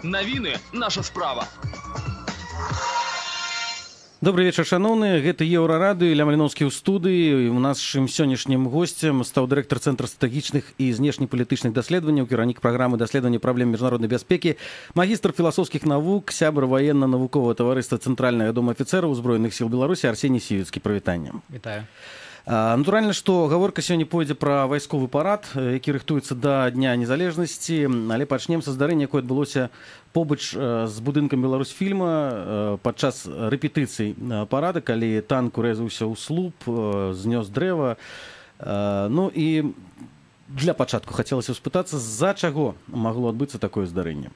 Навіны наша справа. Добрый вечар, шановныя. Гэта Еўрарадыё, Ілля Маліноўскі ў студыі. У нашым сённяшнім госцем стаў дырэктар Цэнтра стратэгічных і знешнепалітычных даследаванняў, кіраўнік праграмы даследавання праблем міжнароднай бяспекі, магістр філасофскіх навук, сябр ваенна-навуковага таварыства Цэнтральнага дома афіцэраў Узброеных сіл Беларусі Арсеній Сівіцкі. Прывітанне. Вітаю. Натуральна, што гаворка сёння пойдзе пра вайсковы парад, які рыхтуецца да Дня незалежнасці, але пачнем са здарэння, якое адбылося побач з будынкам Беларусьфільма падчас рэпетыцый парада, калі танк урэзаўся ў слуп, знёс дрэва. Ну і для пачатку хацелася спытацца, з-за чаго магло адбыцца такое здарэнне?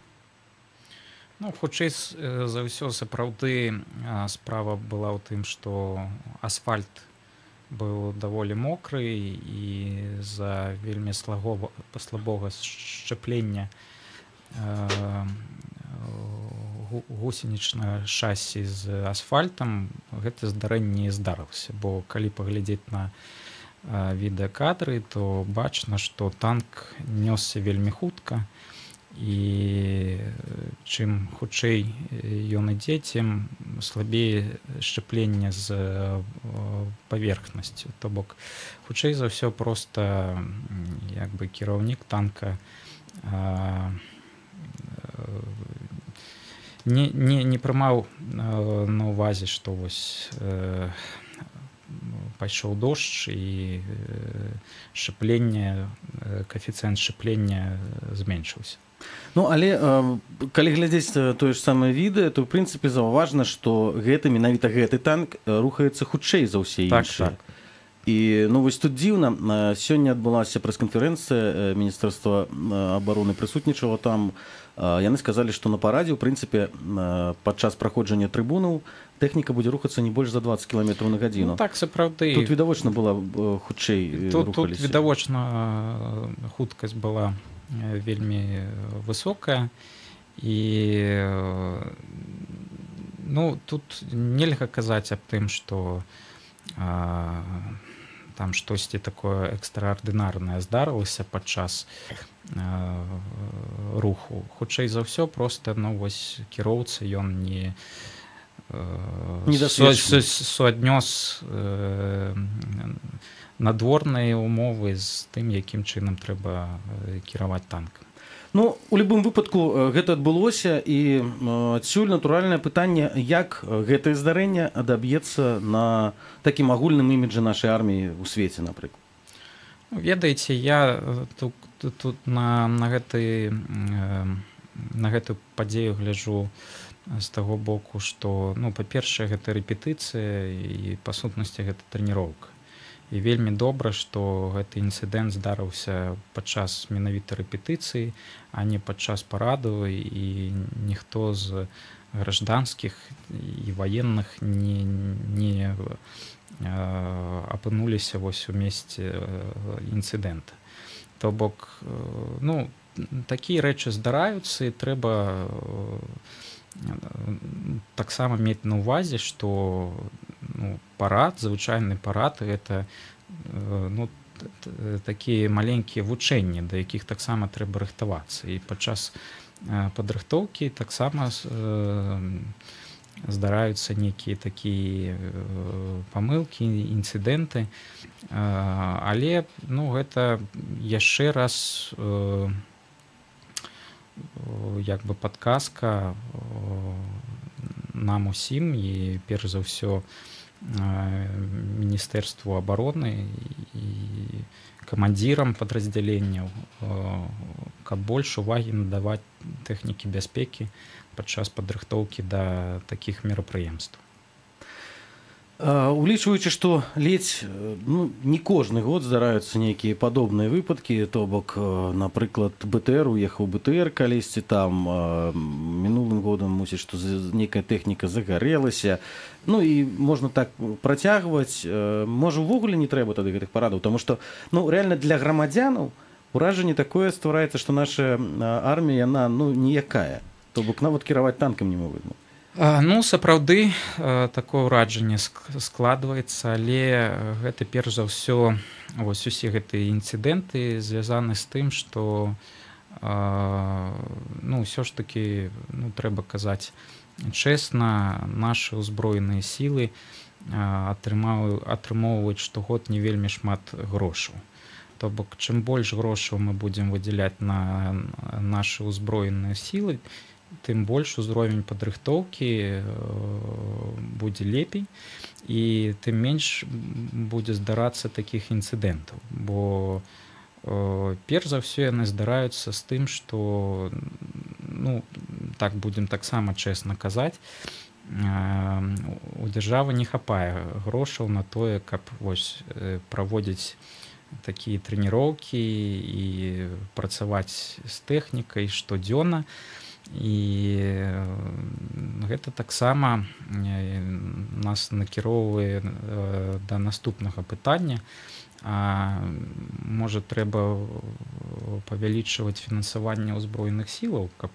Ну, хутчэй за ўсё сапраўды справа была ў тым, што асфальт быў даволі мокры і з-за вельмі слабога шчэплення гусенічнага шасі з асфальтам гэта здарэнне здарылася, бо калі паглядзець на відэакадры, то бачна, што танк нёсся вельмі хутка, і чым хутчэй ён ідзе, тым слабее шчэпленне з паверхнасцю. То бок хутчэй за ўсё проста як бы кіраўнік танка не прымаў на ўвазе, што вось пайшоў дождж і шчэпленне, каэфіцыент шчэплення зменшыўся. Ну, але калі глядзець тое ж самае відэа, то ў прынцыпе заўважна, што менавіта гэты танк рухаецца хутчэй за ўсе іншыя. Так. І ну вось тут дзіўна, сёння адбылася прэс-канферэнцыя, Міністэрства абароны прысутнічала там. Яны сказалі, што на парадзе, ў прынцыпе, падчас праходжання трыбунаў тэхніка будзе рухацца не больш за 20 км на гадзіну. Ну, так, сапраўды. Тут відавочна была хутчэй рухаліся. Тут відавочна хуткасць была вельмі высокая, і ну, тут нельга казаць аб тым, што там штосьці такое экстраардынарнае здарылася падчас руху. Хутчэй за ўсё проста, ну, вось кіроўца ён не суаднёс надворныя умовы з тым, якім чынам трэба кіраваць танкам. Ну, у любым выпадку гэта адбылося, і адсюль натуральнае пытанне, як гэтае здарэнне адаб'ецца на такім агульным іміджы нашай арміі ў свеце, напрыклад. Ведаеце, я тут на гэтую падзею гляджу з таго боку, што, ну, па-першае, гэта рэпетыцыя, і па сутнасці гэта трэніроўка. І вельмі добра, што гэты інцыдэнт здарыўся падчас менавіта рэпетыцыі, а не падчас параду, і ніхто з гражданскіх і ваенных не апынуліся вось у месцы інцыдэнта. То бок, ну, такія рэчы здараюцца, і трэба таксама мець на ўвазе, што парад, звычайны парад, гэта такія маленькія вучэнні, да якіх таксама трэба рыхтавацца. І падчас падрыхтоўкі таксама здараюцца нейкія такія памылкі, інцыдэнты, але гэта яшчэ раз як бы падказка нам усім, і перш за ўсё Міністэрству абароны і камандзірам падраздзяленняў, каб больш увагі надаваць тэхнікі бяспекі падчас падрыхтоўкі да такіх мерапрыемстваў. Улічваючы, што ледзь не кожны год здараюцца нейкія падобныя выпадкі, то бок, напрыклад, БТР уехаў БТР калісьці там, мінулым годам мусіць, што нейкая тэхніка загарэлася. Ну і можна так працягваць. Можа, увогуле не трэба тады гэтых парадаў, таму што, ну, рэальна для грамадзянаў уражанне такое ствараецца, што наша армія, яна, ну, ніякая. То бок нават кіраваць танкам не могуць. Ну, сапраўды, такое ўражанне складваецца, але гэта перш за ўсё, вось усе гэтыя інцыдэнты звязаны з тым, што ну, ўсё ж такі, ну, трэба казаць чэсна, нашы ўзброеныя сілы атрымоўваюць штогод не вельмі шмат грошаў. То бок, чым больш грошаў мы будзем выдзяляць на нашы ўзброеныя сілы, тым больш узровень падрыхтоўкі будзе лепей, і тым менш будзе здарацца такіх інцыдэнтаў. Бо перш за ўсё яны здараюцца з тым, што, ну, так будзем таксама чэсна казаць, у дзяржавы не хапае грошаў на тое, каб вось праводзіць такія трэніроўкі і працаваць з тэхнікай штодзённа. І гэта таксама нас накіроўвае да наступнага пытання. Можа, трэба павялічваць фінансаванне ўзброеных сілаў, каб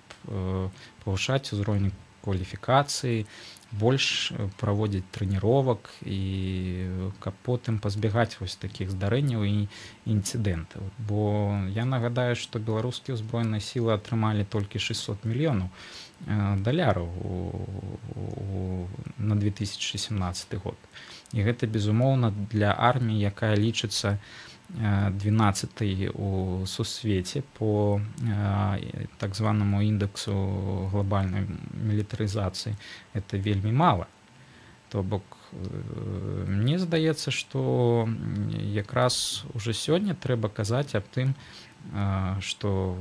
павышаць узровень кваліфікацыі, больш праводзіць трэніровак, і каб потым пазбягаць вось такіх здарэнняў і інцыдэнтаў. Бо я нагадаю, што беларускія ўзброеныя сілы атрымалі толькі 600 мільёнаў даляраў на 2017 год. І гэта, безумоўна, для арміі, якая лічыцца 12-й у сусвеце по так званаму індексу глобальнай мілітарызацыі, это вельмі мала. То бок, мне здаецца, што якраз уже сёння трэба казаць аб тым, што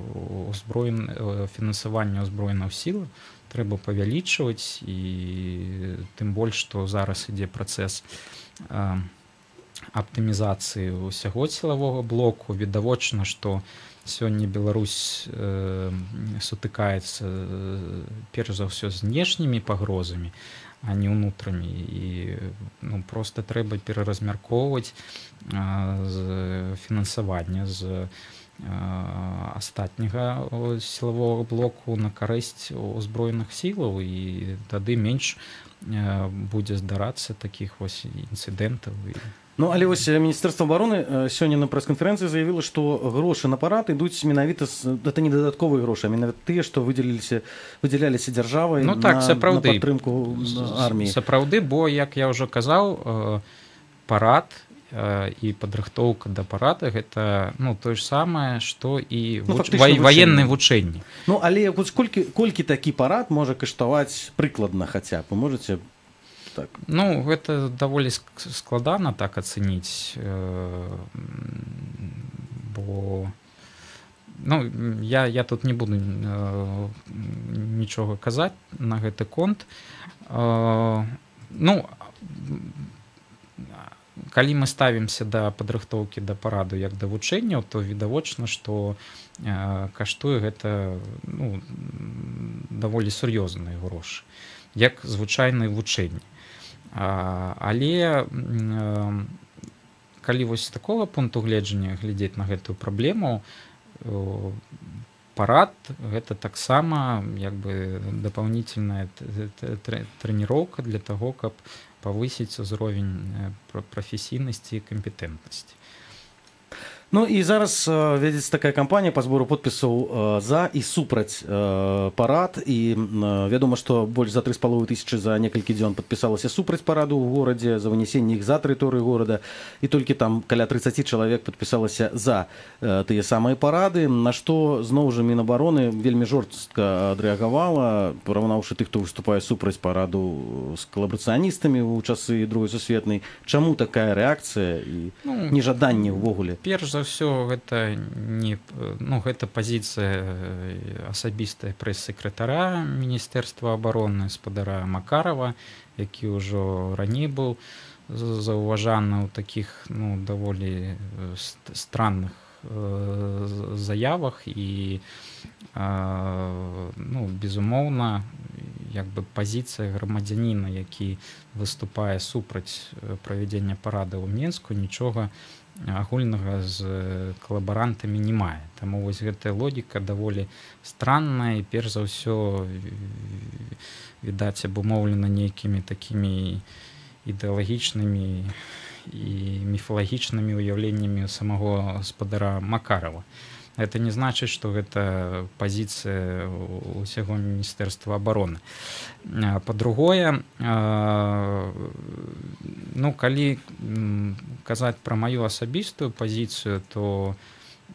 фінансаванне ўзброеных сіл трэба павялічваць, і тым больш, што зараз ідзе працэс аптымізацыі ўсяго сілавога блоку. Відавочна, што сёння Беларусь сутыкаецца перш за ўсё з знешнімі пагрозамі, а не ўнутрамі. І, ну, проста трэба пераразмяркоўваць фінансаванне з астатняга сілавога блоку на карысць узброеных сілаў, і тады менш будзе здарацца такіх вось інцыдэнтаў. Ну, але вось Міністэрства абароны сёння на прэс-канферэнцыі заявіла, што грошы на парад ідуць менавіта гэта не дадатковыя грошы, а менавіта тыя, што выдзяляліся дзяржавай, ну, так, на падтрымку арміі. Сапраўды, бо, як я ўжо казаў, парад і падрыхтоўка да парада гэта, ну, тое ж самае, што і ваенныя вучэнні. Ну, але колькі такі парад можа каштаваць прыкладна хаця б, вы можаце? Так. Ну, гэта даволі складана так ацэніць, бо, ну, я тут не буду нічога казаць на гэты конт. Ну, калі мы ставімся да падрыхтоўкі да параду як да вучэнняў, то відавочна, што каштуе гэта, ну, даволі сур'ёзныя грошы, як звычайныя вучэнні. Але калі вось з такога пункту гледжання глядзець на гэтую праблему, парад гэта таксама як бы дапаўнітельная трэніроўка для таго, каб павысіць узровень прафесійнасці і кампетэнтнасці. Ну і зараз вядзецца такая кампанія па збору подпісаў за і супраць парад, і вядома, што больш за 3500 за некалькі дзён падпісалася супраць параду ў горадзе, за вынясенне іх за тэрыторыю горада, і толькі там каля 30 чалавек падпісалася за тыя самыя парады, на што зноў жа Мінабароны вельмі жорстка адрэагавала, параўнаўшы тых, хто выступае супраць параду з калабарацыяністамі ў часы Другой сусветнай. Чаму такая рэакцыя і нежаданне ўвогуле? Перш за ўсё, гэта не, ну, гэта пазіцыя асабістая прэс-сакратара Міністэрства абароны спадара Макарова, які ўжо раней быў заўважаны ў такіх, ну, даволі странных заявах, і, ну, безумоўна, як бы пазіцыя грамадзяніна, які выступае супраць правядзення парада ў Менску, нічога агульнага з калабарантамі не мае. Таму вось гэтая логіка даволі странная, і перш за ўсё, відаць, абумоўлена нейкімі такімі ідэалагічнымі і міфалагічнымі ўяўленнямі самого спадара Макарова. Гэта не значыць, што гэта пазіцыя ўсяго міністэрства абароны. Па-другое, ну, калі казаць пра маю асабістую пазіцыю, то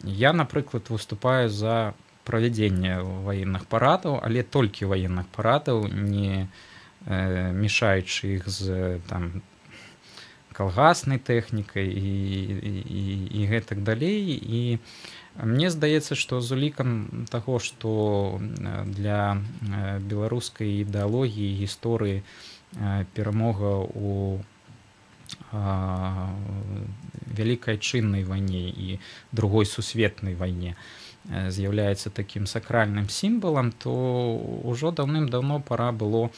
я, напрыклад, выступаю за правядзенне ваенных парадаў, але толькі ваенных парадаў, не мешаючы іх з там калгаснай тэхнікай і гэтак далей. І мне здаецца, што з улікам таго, што для беларускай ідэалогіі, гісторыі перамога ў вялікай айчыннай вайне і другой сусветнай вайне з'яўляецца такім сакральным сімвалам, то ўжо даўным-даўно пара было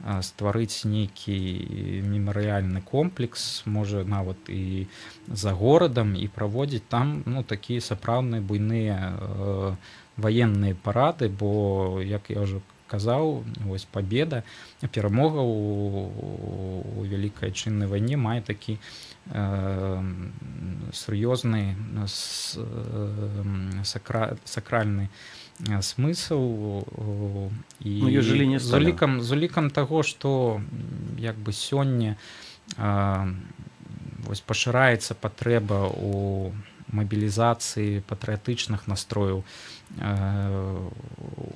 стварыць нейкі мемарыяльны комплекс, можа нават і за горадам, і праводзіць там, ну, такія сапраўдныя буйныя ваенныя парады, бо, як я ўжо казаў, вось пабеда, перамога ў вялікай айчыннай вайне мае такі сур'ёзны сакральны смысл і з улікам таго, што як бы сёння вось пашыраецца патрэба ў мабілізацыі патрыятычных настрояў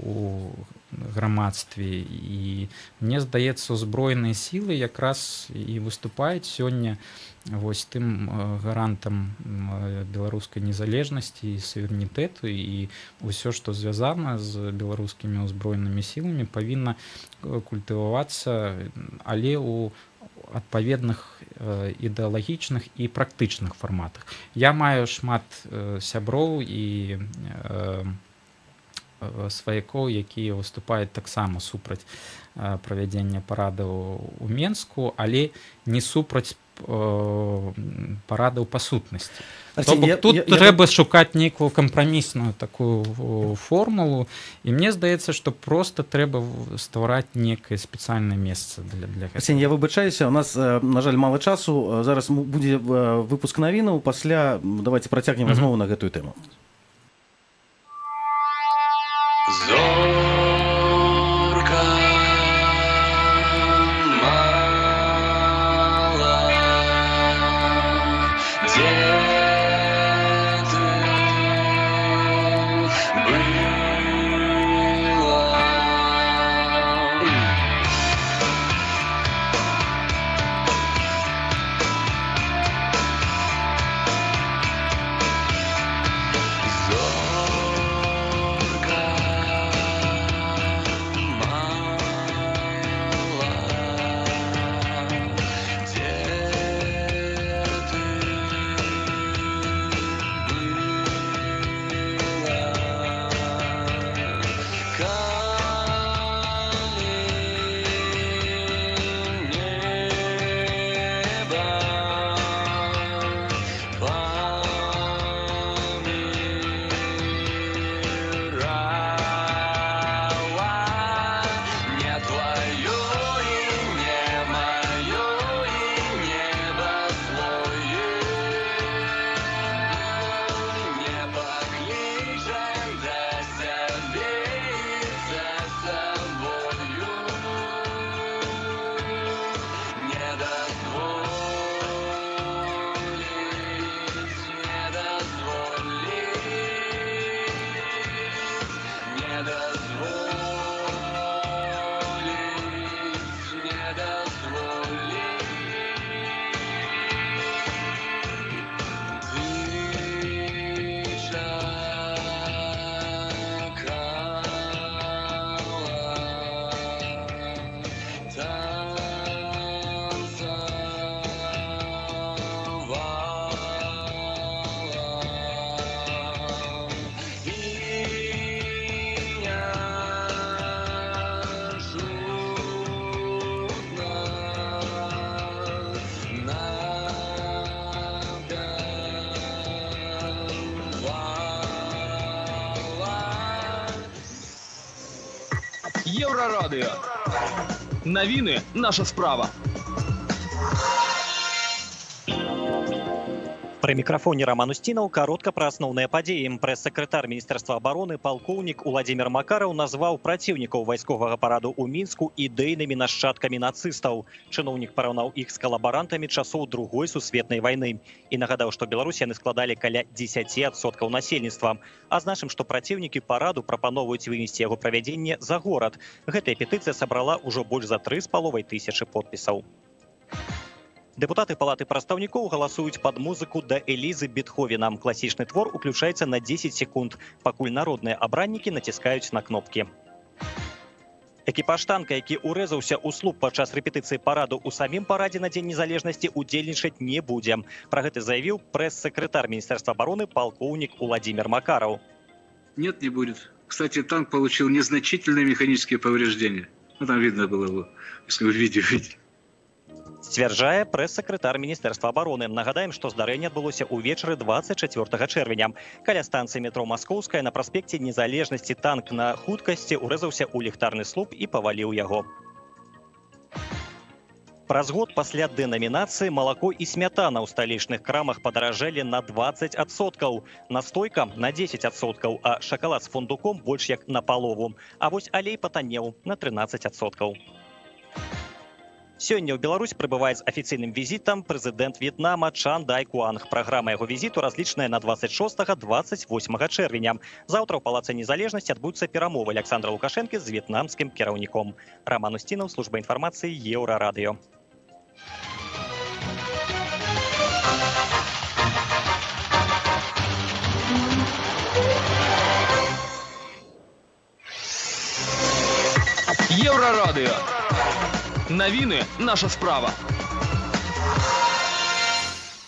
у грамадстве, і мне здаецца, узброеныя сілы якраз і выступаюць сёння вось тым гарантам беларускай незалежнасці і суверэнітэту, і ўсё, што звязана з беларускімі ўзброенымі сіламі, павінна культывавацца, але ў адпаведных ідэалагічных і практычных фарматах. Я маю шмат сяброў і сваякоў, якія выступаюць таксама супраць правядзення парадаў у Менску, але не супраць парадаў па сутнасці. Тут трэба шукаць нейкую кампрамісную такую формулу, і мне здаецца, што проста трэба ствараць некае спецыяльнае месца для гэтага. Арсень, я выбачаюся, у нас, на жаль, мала часу. Зараз будзе выпуск навінаў, пасля давайте працягнем размову на гэтую тэму. Зорка мала, где ты была? Єврорадіо. Новини – наша справа. Пры мікрафоне Роман Устінаў каротка пра асноўныя падзеі. Прэс-сакратар Міністэрства абароны палкоўнік Уладзімір Макараў назваў праціўнікаў вайсковага параду ў Мінску ідэйнымі нашчадкамі нацыстаў. Чыноўнік параўнаў іх з калабарантамі часоў Другой сусветнай вайны і нагадаў, што Беларусь яны складалі каля 10% насельніцтва. Азначым, што праціўнікі параду прапаноўваюць вынесці яго правядзенне за горад. Гэтая петыцыя сабрала ўжо больш за 3500 подпісаў. Депутаты Палаты прадстаўнікоў галасуюць пад музыку да Элізы Бетховена. Класічны твор уключаецца на 10 секунд, пакуль народныя абраннікі націскаюць на кнопкі. Экіпаж танка, які урэзаўся ў слуп падчас рэпетыцыі параду ў самім парадзе на Дзень незалежнасці, удзельнічаць не будзе. Пра гэта заявіў прэс-сакратар Міністэрства абароны палкоўнік Уладзімір Макараў. Нет, не будет. Кстати, танк получил незначительные механические повреждения. Ну, там видно было его, если вы видео видели. Сцвярджае прэс-сакратар Міністэрства абароны. Нагадаем, што здарэнне адбылося ўвечары 24 чэрвеня. Каля станцыі метро Маскоўская на праспекце Незалежнасці танк на хуткасці урэзаўся ў ліхтарны слуп і паваліў яго. Праз год пасля дэнамінацыі малако і смятана ў сталічных крамах падаражэлі на 20%, настойка на 10%, а шакалад з фундуком больш як на палову. А вось алей патаннеў на 13%. Сёння ў Беларусь прыбывае з афіцыйным візітам прэзідэнт В'етнама Чан Дай Куанг. Праграма яго візіту разлічаная на 26-28 чэрвеня. Заўтра ў Палацы Незалежнасці адбудуцца перамовы Аляксандра Лукашэнкі з в'етнамскім кіраўніком. Роман Устінаў, служба інфармацыі, Еўрарадыё. Еўрарадыё. Навіны наша справа.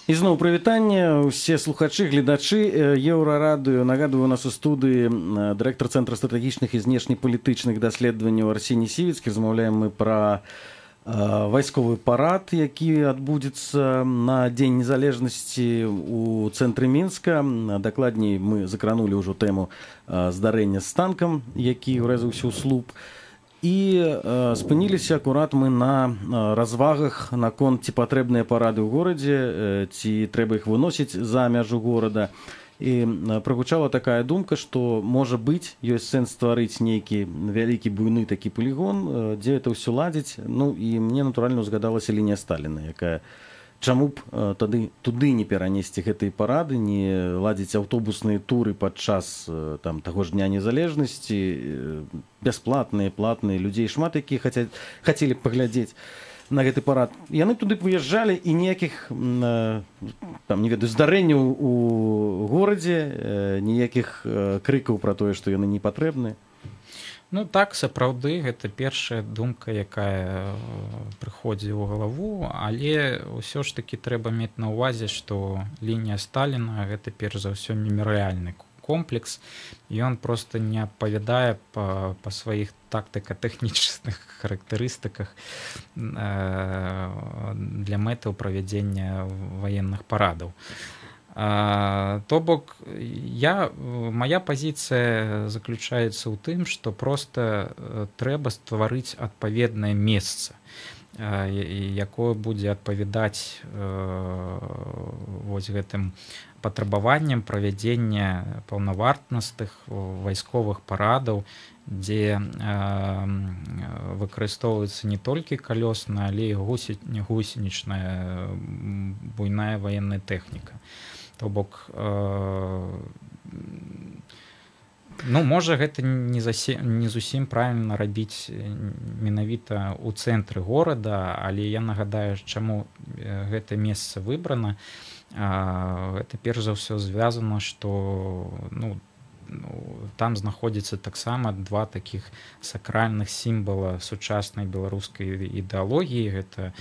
І зноў прывітанне, усе слухачы, гледачы Еўрарадыё. Нагадваю, у нас у студыі дырэктар Цэнтра стратэгічных і знешнепалітычных даследаванняў Арсеній Сівіцкі. Размаўляем мы пра вайсковы парад, які адбудзецца на Дзень незалежнасці ў цэнтры Мінска. Дакладней, мы закранулі ўжо тэму здарэння з танкам, які урэзаўся ў слуп. І спыніліся акурат мы на развагах наконт, ці патрэбныя парады ў горадзе, ці трэба іх выносіць за мяжу горада. І прагучала такая думка, што, можа быць, ёсць сэнс стварыць нейкі вялікі буйны такі полігон, дзе это ўсё ладзіць. Ну і мне, натуральна, узгадалася лінія Сталіна, якая чаму б тады туды не перанесці гэтыя парады, не ладзіць аўтобусныя туры падчас таго ж Дня незалежнасці, бясплатныя, платныя, людзей шмат, якія хацелі б паглядзець на гэты парад. Яны туды выязджалі і ніякіх здарэнняў у горадзе, ніякіх крыкаў пра тое, што яны не патрэбны. Ну так, сапраўды, гэта першая думка, якая прыходзіць у галаву, але ўсё ж такі трэба мець на ўвазе, што лінія Сталіна гэта перш за ўсё мемарыяльны комплекс, і ён проста не адпавядае па сваіх тактыка-тэхнічных характарыстыках для мэтаў правядзення ваенных парадаў. То бок, моя пазіцыя заключаецца ў тым, што проста трэба стварыць адпаведнае месца, якое будзе адпавядаць вось гэтым патрабаванням правядзення паўнавартасных вайсковых парадаў, дзе выкарыстоўваецца не толькі калёсная, але і гусенічная буйная ваенная тэхніка. То бок, ну, можа, гэта не зусім правільна рабіць менавіта ў цэнтры горада, але я нагадаю, чаму гэта месца выбрана. Гэта перш за ўсё звязана, што там знаходзіцца таксама два такіх сакральных сімвала сучаснай беларускай ідэалогіі. Гэта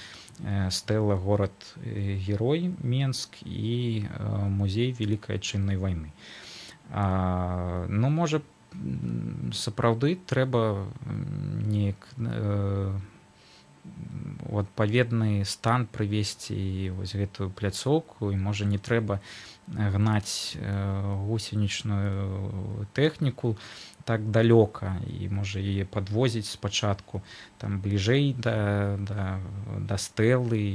стэла горад-герой Менск і музей Вялікай Адчыннай вайны. Ну, можа, сапраўды трэба неяк у адпаведны стан прывесці вось гэтую пляцоўку, і можа не трэба гнаць гусенічную тэхніку так далёка, і можа яе падвозіць спачатку там бліжэй да стэлы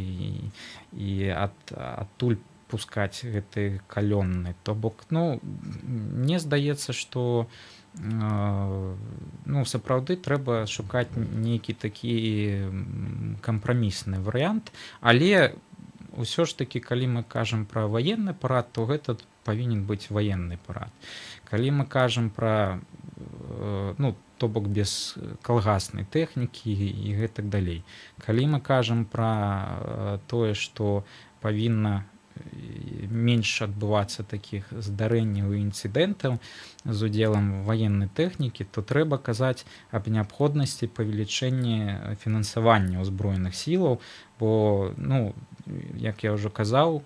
і адтуль пускаць гэты калённы. То бок, ну, мне здаецца, што ну, сапраўды трэба шукаць нейкі такі кампрамісны варыянт, але ўсё ж такі, калі мы кажам пра ваенны парад, то гэта павінен быць ваенны парад. Калі мы кажам пра, ну, то бок без калгаснай тэхнікі і гэтак далей. Калі мы кажам пра тое, што павінна менш адбывацца такіх здарэнняў і інцыдэнтаў з удзелам ваеннай тэхнікі, то трэба казаць аб неабходнасці павелічэння фінансавання ўзброеных сілаў, бо, ну, як я ўжо казаў,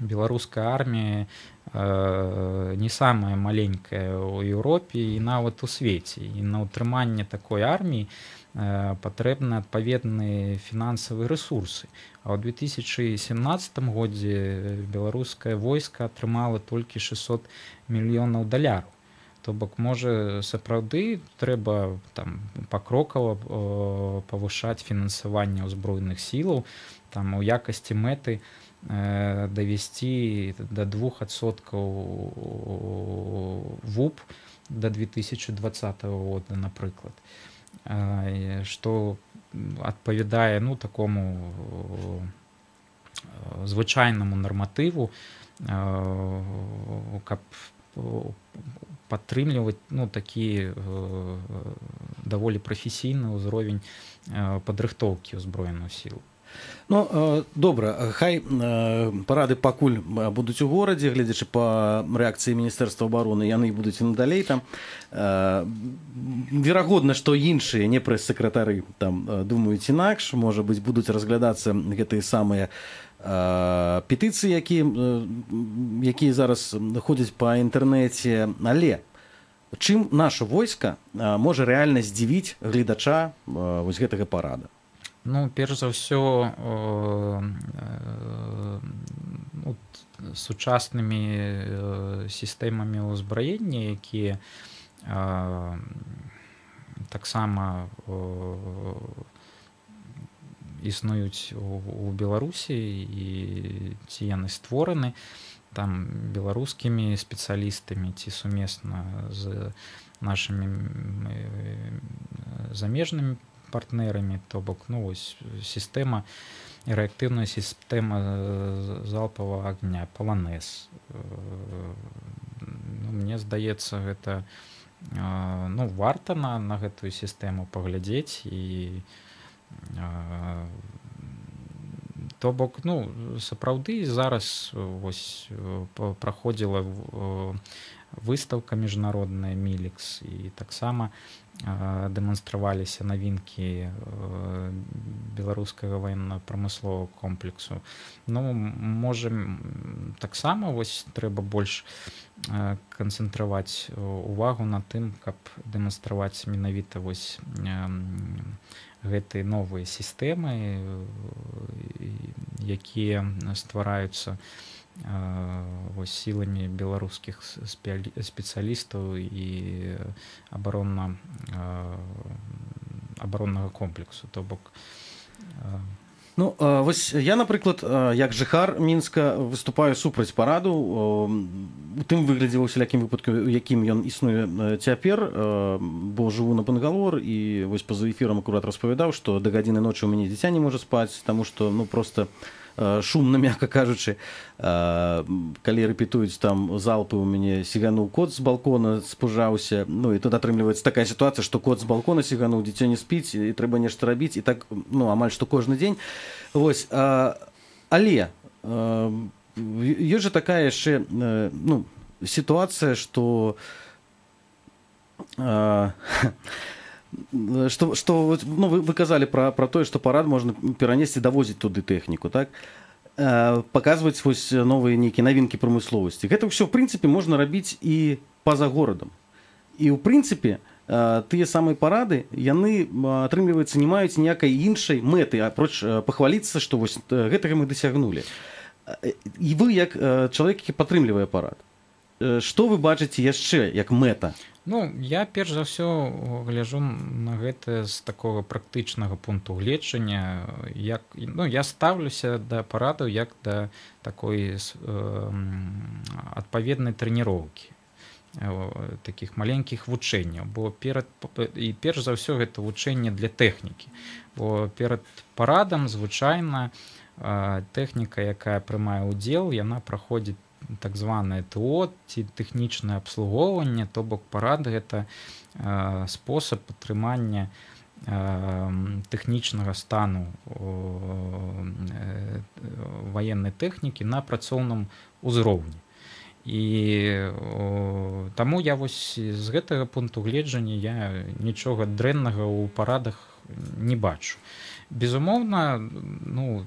беларуская армія не самая маленькая ў Еўропе і нават у свеце. І на ўтрыманне такой арміі патрэбны адпаведныя фінансавыя рэсурсы. А ў 2017 годзе беларускае войска атрымала толькі 600 мільёнаў даляраў. То бок, можа, сапраўды трэба там пакрокава павышаць фінансаванне ўзброеных сілаў, там у якасці мэты давесці да 2% ВУП да 2020 года, напрыклад, што адпавядае, ну, такому звычайнаму нарматыву, каб падтрымліваць, ну, такі даволі прафесійны ўзровень падрыхтоўкі ўзброеных сіл. Ну, добра, хай парады пакуль будуць у горадзе, гледзячы па рэакцыі Міністэрства абароны, яны будуць і надалей там. Верагодна, што іншыя не прэс-сакратары там думаюць інакш, можа быць, будуць разглядацца гэтыя самыя петыцыі, якія зараз ходзяць па інтэрнэце, але чым наша войска можа рэальна здзівіць гледача вось гэтага парада? Ну, перш за ўсё, сучаснымі сістэмамі ўзбраення, якія таксама існуюць у Беларусі, і ці яны створаны там беларускімі спецыялістамі, ці сумесна з нашымі замежнымі партнерамі, то бок, ну, ось сістэма, рэактыўная сістэма залпавага агня, паланез. Ну, мне здаецца, гэта, ну, варта на гэтую сістэму паглядзець, і то бок, ну, сапраўды зараз вось праходзіла выстаўка міжнародная Мілікс, і таксама дэманстраваліся навінкі беларускага военно-прамысловага комплексу. Ну, можа, таксама вось трэба больш канцэнтраваць увагу на тым, каб дэманстраваць менавіта вось гэтыя новыя сістэмы, якія ствараюцца вось сіламі беларускіх спецыялістаў і абароннага комплексу. То бок, ну, вось я, напрыклад, як жыхар Мінска выступаю супраць параду у тым выглядзе, ва ўсялякім выпадку, у якім ён існуе цяпер, бо жыву на Бангалор, і вось па-за эфірам акурат распавядаў, што да гадзіны ночы ў мяне дзіця не можа спаць, таму што, ну, проста шумна, мякка кажучы. Калі рэпетуюць там залпы, у мяне сігануў кот з балкона, спужаўся. Ну, і тут атрымліваецца такая сітуацыя, што кот з балкона сігануў, дзіцё не спіць, і трэба нешта рабіць, і так, ну, амаль што кожны дзень. Вось, але ёсць жа такая яшчэ, ну, сітуацыя, што ну, вы казалі пра тое, што парад можна перанесці, давозіць туды тэхніку, так? Паказваць вось новыя нейкія навінкі прамысловасці. Гэта ўсё, в прынцыпе, можна рабіць і па-за горадам. І, ў прынцыпе, тыя самыя парады, яны, атрымліваецца, не маюць ніякай іншай мэты, апроч пахваліцца, што вось гэтага мы дасягнулі. І вы, як чалавек, які падтрымлівае парад, што вы бачыце яшчэ як мэта Ну, я перш за ўсё гляжу на гэта з такого практычнага пункту гледжання. Я ставлюся да парадаў як да такой адпаведнай трэніроўкі, таких маленькіх вучэнняў, бо перш за ўсё гэта вучэнне для тэхнікі, бо перад парадам звычайна тэхніка, якая прымае ўдзел, яна праходзіць так званае ТО ці тэхнічнае абслугоўванне, то бок парад гэта спосаб атрымання тэхнічнага стану ваеннай тэхнікі на працоўным узроўні. І таму я вось з гэтага пункту гледжання я нічога дрэннага ў парадах не бачу. Безумоўна,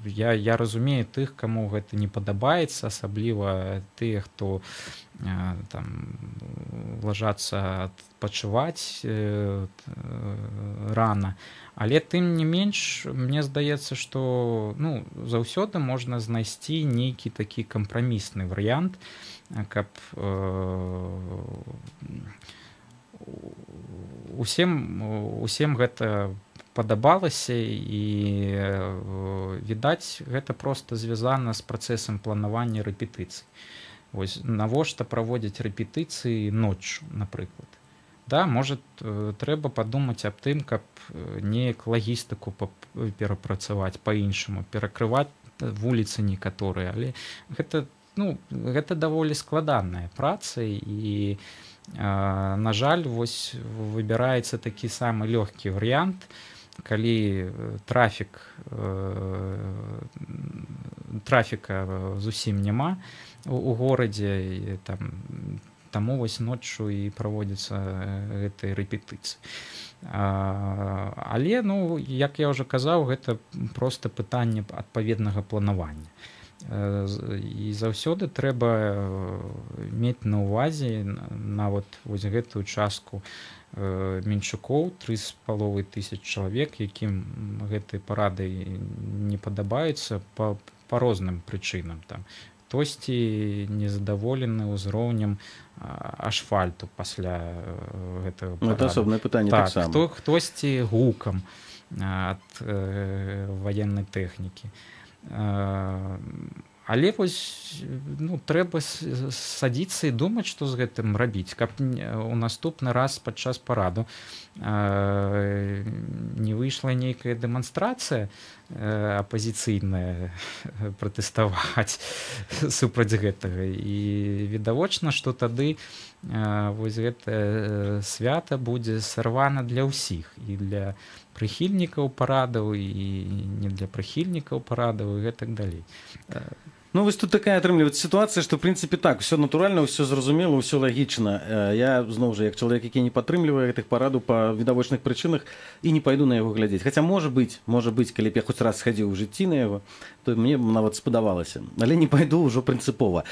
я разумею тых, каму гэта не падабаецца, асабліва тыя, хто ложацца адпачываць рана. Але тым не менш, мне здаецца, што заўсёды можна знайсці нейкі такі кампрамісны варыянт, каб усім гэта падабалася, і відаць, гэта проста звязана з працэсам планавання рэпетыцый. Вось навошта праводзіць рэпетыцыі ноччу, напрыклад. Да, можа, трэба падумаць аб тым, каб неяк лагістыку перапрацаваць па-іншаму, перакрываць вуліцы некаторыя, але гэта даволі складаная праца, і на жаль, вось выбіраецца такі самы лёгкі варыянт, калі трафіка зусім няма у горадзе, таму вось ноччу і праводзіцца гэтыя рэпетыцыі. Але, як я ўжо казаў, гэта проста пытанне адпаведнага планавання. І заўсёды трэба мець на ўвазе нават вось гэтую частку менчукоў, 3500 чалавек, якім гэтыя парады не падабаюцца па розным прычынам. Хтосьці незадаволены ўзроўнем асфальту пасля гэтага парада. Это асобнае пытанне таксама. Хтосьці гукам ад ваеннай тэхнікі. Але вось трэба садзіцца і думаць, што з гэтым рабіць, каб у наступны раз падчас параду не выйшла нейкая дэманстрацыя апазіцыйная пратэставаць супраць гэтага. І відавочна, што тады вось гэтае свята будзе сарвана для ўсіх, і для прыхільнікаў парадаў, і не для прыхільнікаў парадаў, і гэтак далей. Вось тут такая атрымліваецца сітуацыя, што, в прынцыпе, так, усё натуральна, усё зразумела, усё лагічна. Я, зноў жа, як чалавек, які не падтрымлівае гэтых парадаў па відавочных прычынах, і не пайду на яго глядзець. Хаця, можа быць, калі б я хоць раз схадзіў у жыцці на яго, то мне нават спадавалася. Але не пайду ўжо прынцыпова.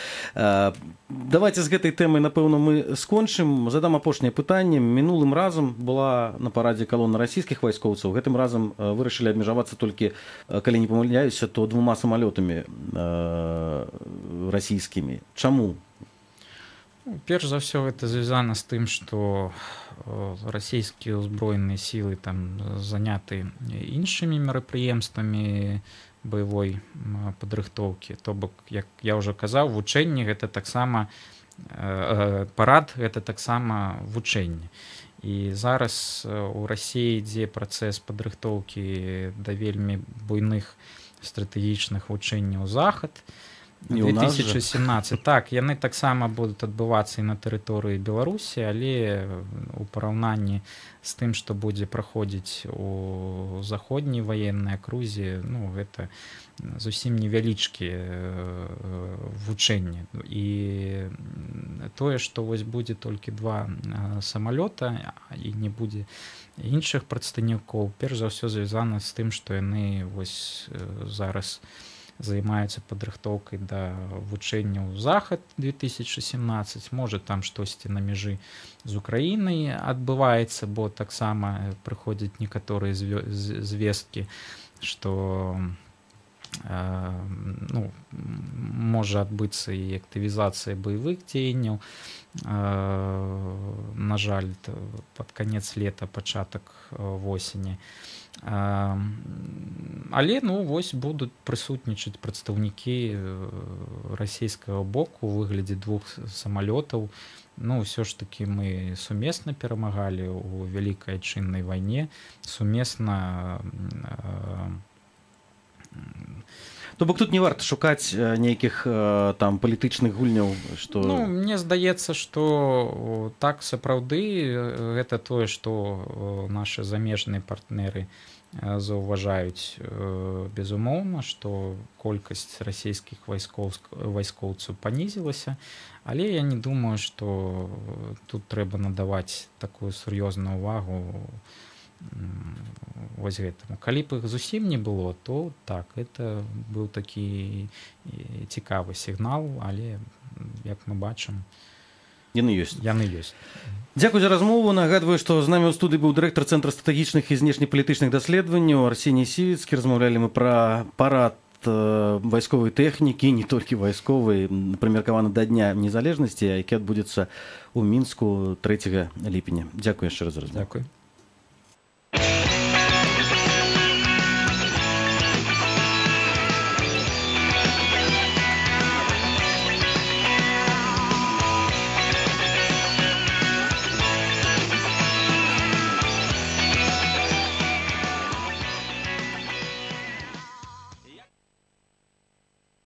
Давайте з гэтай тэмай, напэўна, мы скончым. Задам апошняе пытанне. Мінулым разам была на парадзе калона расійскіх вайскоўцаў. Гэтым разам вырашылі абмежавацца толькі, калі не памыляюся, то 2 самалётамі расійскімі. Чаму? Перш за ўсё, гэта звязана з тым, што расійскія ўзброеныя сілы заняты іншымі мерапрыемствамі баявой падрыхтоўкі. То бок, як я ўжо казаў, вучэнне гэта таксама парад, гэта таксама вучэнне. І зараз у Расіі ідзе працэс падрыхтоўкі да вельмі буйных стратэгічных вучэнняў захад 2017. Так, яны таксама будуць адбывацца і на тэрыторыі Беларусі, але у параўнанні з тым, што будзе праходзіць у заходняй ваеннай акрузе, гэта зусім невялічкія вучэнні. І тое, што вось будзе толькі 2 самалёта і не будзе іншых прадстаўнікоў, перш за ўсё звязана з тым, што яны вось зараз займаюцца падрыхтоўкай да вучэнняў захад 2017. Можа, там штосьці на мяжы з Украінай адбываецца, бо таксама прыходзяць некаторыя звесткі, што ну, можа адбыцца і актывізацыя баявых дзеянняў. На жаль, пад канец лета, пачатак восені. Але ну, вось будуць прысутнічаць прадстаўнікі расійскага боку ў выглядзе 2 самалётаў. Ну, ўсё ж такі мы сумесна перамагалі ў вялікай айчыннай вайне, сумесна. То бок тут не варта шукаць нейкіх там палітычных гульняў, што... Ну, мне здаецца, што так сапраўды гэта тое, што нашы замежныя партнеры заўважаюць, безумоўна, што колькасць расійскіх вайскоўцаў панізілася, але я не думаю, што тут трэба надаваць такую сур'ёзную ўвагу вось гэтаму. Калі б іх зусім не было, то так, это быў такі цікавы сігнал, але, як мы бачым, яны ёсць. Дзякуй за размову. Нагадваю, што з намі ў студыі быў дырэктар Цэнтра стратэгічных і знешнепалітычных даследаванняў Арсеній Сівіцкі. Размаўлялі мы пра парад вайсковай тэхнікі, не толькі вайсковай, прымеркаваны да Дня незалежнасці, які адбудзецца ў Мінску 3 ліпеня. Дзякуй яшчэ раз за размову. Дзякуй.